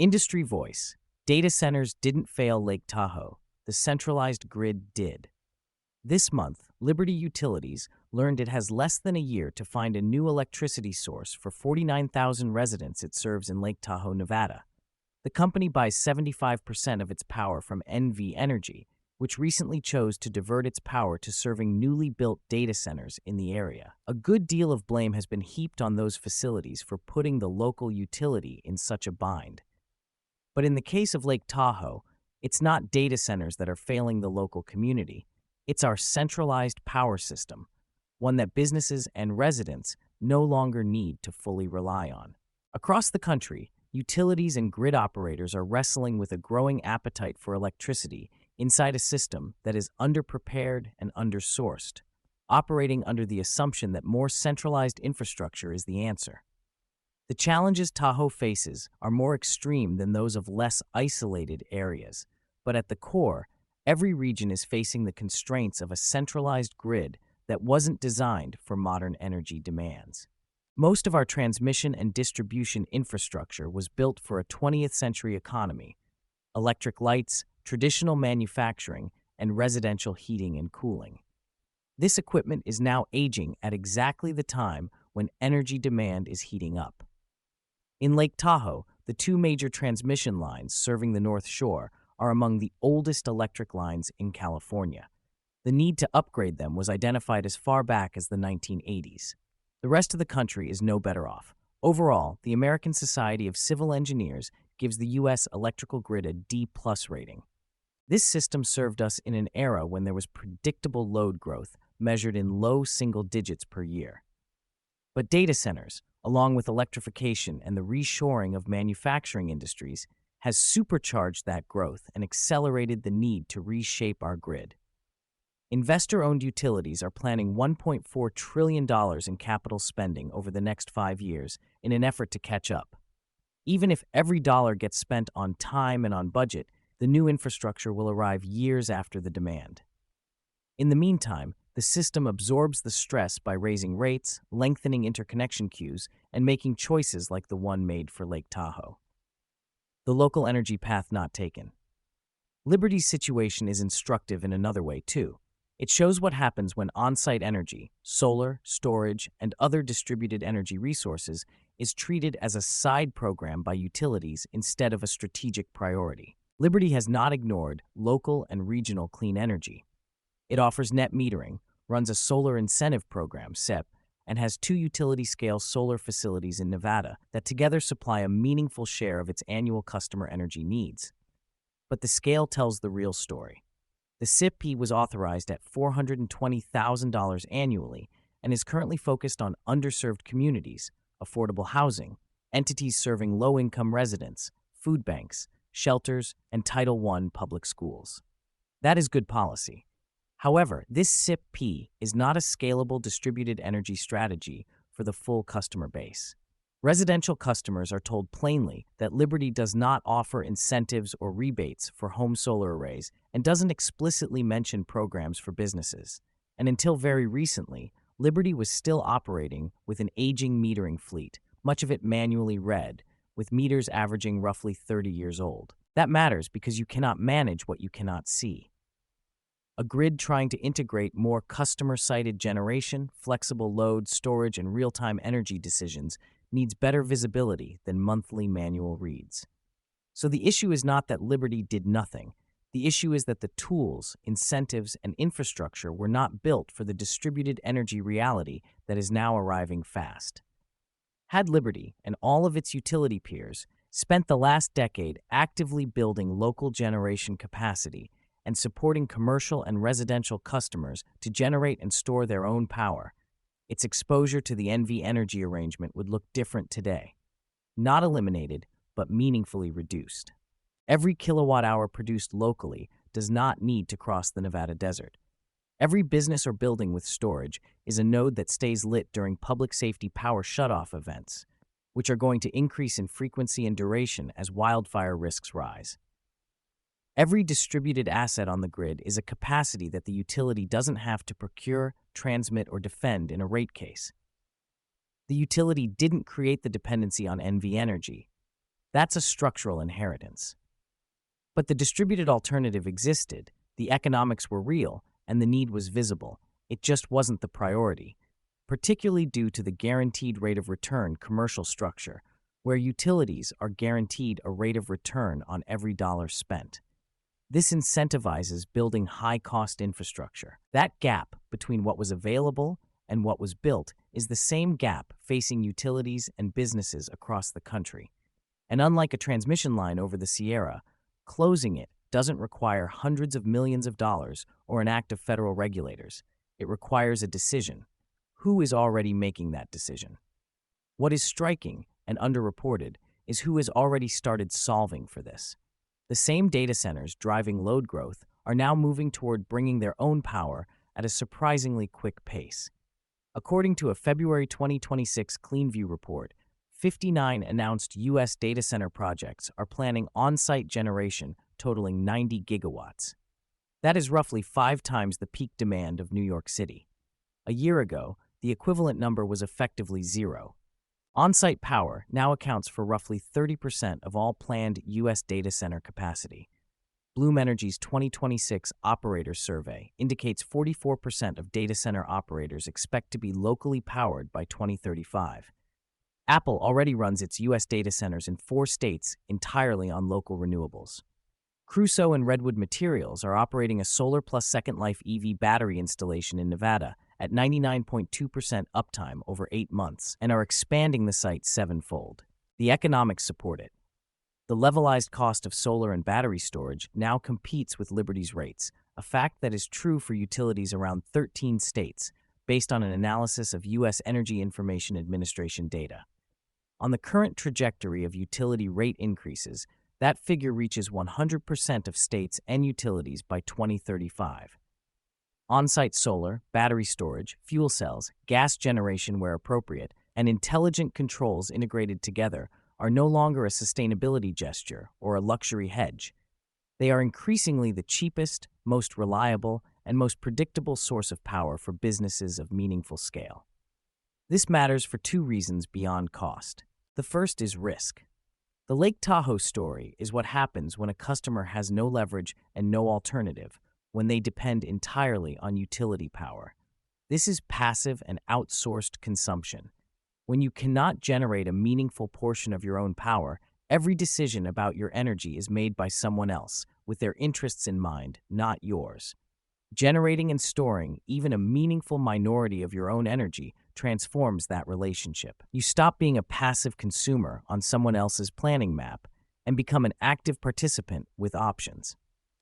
Industry voice. Data centers didn't fail Lake Tahoe. The centralized grid did. This month, Liberty Utilities learned it has less than a year to find a new electricity source for 49,000 residents it serves in Lake Tahoe, Nevada. The company buys 75% of its power from Environment+Energy, which recently chose to divert its power to serving newly built data centers in the area. A good deal of blame has been heaped on those facilities for putting the local utility in such a bind. But in the case of Lake Tahoe, it's not data centers that are failing the local community. It's our centralized power system, one that businesses and residents no longer need to fully rely on. Across the country, utilities and grid operators are wrestling with a growing appetite for electricity inside a system that is underprepared and undersourced, operating under the assumption that more centralized infrastructure is the answer. The challenges Tahoe faces are more extreme than those of less isolated areas, but at the core, every region is facing the constraints of a centralized grid that wasn't designed for modern energy demands. Most of our transmission and distribution infrastructure was built for a 20th century economy: electric lights, traditional manufacturing, and residential heating and cooling. This equipment is now aging at exactly the time when energy demand is heating up. In Lake Tahoe, the two major transmission lines serving the North Shore are among the oldest electric lines in California. The need to upgrade them was identified as far back as the 1980s. The rest of the country is no better off. Overall, the American Society of Civil Engineers gives the U.S. electrical grid a D+ rating. This system served us in an era when there was predictable load growth measured in low single digits per year. But data centers, along with electrification and the reshoring of manufacturing industries, has supercharged that growth and accelerated the need to reshape our grid. Investor-owned utilities are planning $1.4 trillion in capital spending over the next 5 years in an effort to catch up. Even if every dollar gets spent on time and on budget, the new infrastructure will arrive years after the demand. In the meantime, the system absorbs the stress by raising rates, lengthening interconnection queues, and making choices like the one made for Lake Tahoe. The local energy path not taken. Liberty's situation is instructive in another way, too. It shows what happens when on-site energy, solar, storage, and other distributed energy resources is treated as a side program by utilities instead of a strategic priority. Liberty has not ignored local and regional clean energy. It offers net metering, runs a solar incentive program, SEP, and has 2 utility-scale solar facilities in Nevada that together supply a meaningful share of its annual customer energy needs. But the scale tells the real story. The SIP was authorized at $420,000 annually and is currently focused on underserved communities, affordable housing, entities serving low-income residents, food banks, shelters, and Title I public schools. That is good policy. However, this SIP is not a scalable distributed energy strategy for the full customer base. Residential customers are told plainly that Liberty does not offer incentives or rebates for home solar arrays and doesn't explicitly mention programs for businesses. And until very recently, Liberty was still operating with an aging metering fleet, much of it manually read, with meters averaging roughly 30 years old. That matters because you cannot manage what you cannot see. A grid trying to integrate more customer-sited generation, flexible load, storage, and real-time energy decisions needs better visibility than monthly manual reads. So the issue is not that Liberty did nothing. The issue is that the tools, incentives, and infrastructure were not built for the distributed energy reality that is now arriving fast. Had Liberty and all of its utility peers spent the last decade actively building local generation capacity and supporting commercial and residential customers to generate and store their own power, its exposure to the Environment+Energy arrangement would look different today. Not eliminated, but meaningfully reduced. Every kilowatt-hour produced locally does not need to cross the Nevada desert. Every business or building with storage is a node that stays lit during public safety power shutoff events, which are going to increase in frequency and duration as wildfire risks rise. Every distributed asset on the grid is a capacity that the utility doesn't have to procure, transmit, or defend in a rate case. The utility didn't create the dependency on Environment+Energy. That's a structural inheritance. But the distributed alternative existed, the economics were real, and the need was visible. It just wasn't the priority, particularly due to the guaranteed rate of return commercial structure, where utilities are guaranteed a rate of return on every dollar spent. This incentivizes building high-cost infrastructure. That gap between what was available and what was built is the same gap facing utilities and businesses across the country. And unlike a transmission line over the Sierra, closing it doesn't require hundreds of millions of dollars or an act of federal regulators. It requires a decision. Who is already making that decision? What is striking and underreported is who has already started solving for this. The same data centers driving load growth are now moving toward bringing their own power at a surprisingly quick pace. According to a February 2026 CleanView report, 59 announced U.S. data center projects are planning on-site generation totaling 90 gigawatts. That is roughly 5 times the peak demand of New York City. A year ago, the equivalent number was effectively zero. On-site power now accounts for roughly 30% of all planned U.S. data center capacity. Bloom Energy's 2026 operator survey indicates 44% of data center operators expect to be locally powered by 2035. Apple already runs its U.S. data centers in 4 states entirely on local renewables. Crusoe and Redwood Materials are operating a solar plus Second Life EV battery installation in Nevada at 99.2% uptime over 8 months and are expanding the site 7-fold. The economics support it. The levelized cost of solar and battery storage now competes with Liberty's rates, a fact that is true for utilities around 13 states, based on an analysis of U.S. Energy Information Administration data. On the current trajectory of utility rate increases, that figure reaches 100% of states and utilities by 2035. On-site solar, battery storage, fuel cells, gas generation where appropriate, and intelligent controls integrated together are no longer a sustainability gesture or a luxury hedge. They are increasingly the cheapest, most reliable, and most predictable source of power for businesses of meaningful scale. This matters for 2 reasons beyond cost. The first is risk. The Lake Tahoe story is what happens when a customer has no leverage and no alternative, when they depend entirely on utility power. This is passive and outsourced consumption. When you cannot generate a meaningful portion of your own power, every decision about your energy is made by someone else, with their interests in mind, not yours. Generating and storing even a meaningful minority of your own energy transforms that relationship. You stop being a passive consumer on someone else's planning map and become an active participant with options.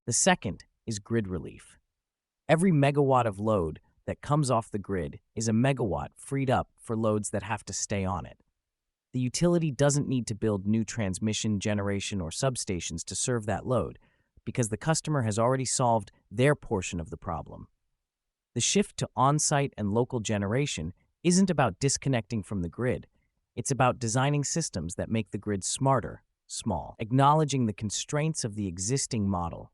The second is grid relief. Every megawatt of load that comes off the grid is a megawatt freed up for loads that have to stay on it. The utility doesn't need to build new transmission, generation, or substations to serve that load, because the customer has already solved their portion of the problem. The shift to on-site and local generation isn't about disconnecting from the grid. It's about designing systems that make the grid smarter, small, acknowledging the constraints of the existing model,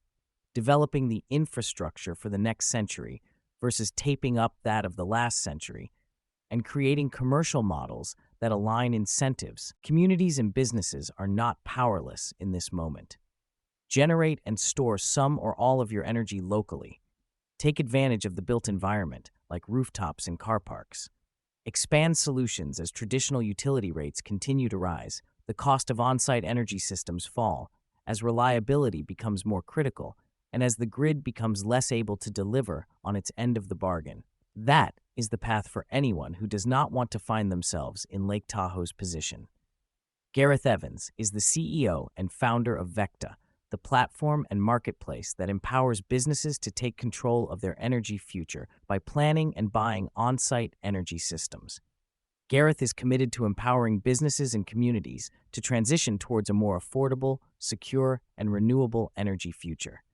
developing the infrastructure for the next century versus taping up that of the last century, and creating commercial models that align incentives. Communities and businesses are not powerless in this moment. Generate and store some or all of your energy locally. Take advantage of the built environment, like rooftops and car parks. Expand solutions as traditional utility rates continue to rise, the cost of on-site energy systems fall, as reliability becomes more critical, and as the grid becomes less able to deliver on its end of the bargain. That is the path for anyone who does not want to find themselves in Lake Tahoe's position. Gareth Evans is the CEO and founder of Vecta, the platform and marketplace that empowers businesses to take control of their energy future by planning and buying on-site energy systems. Gareth is committed to empowering businesses and communities to transition towards a more affordable, secure, and renewable energy future.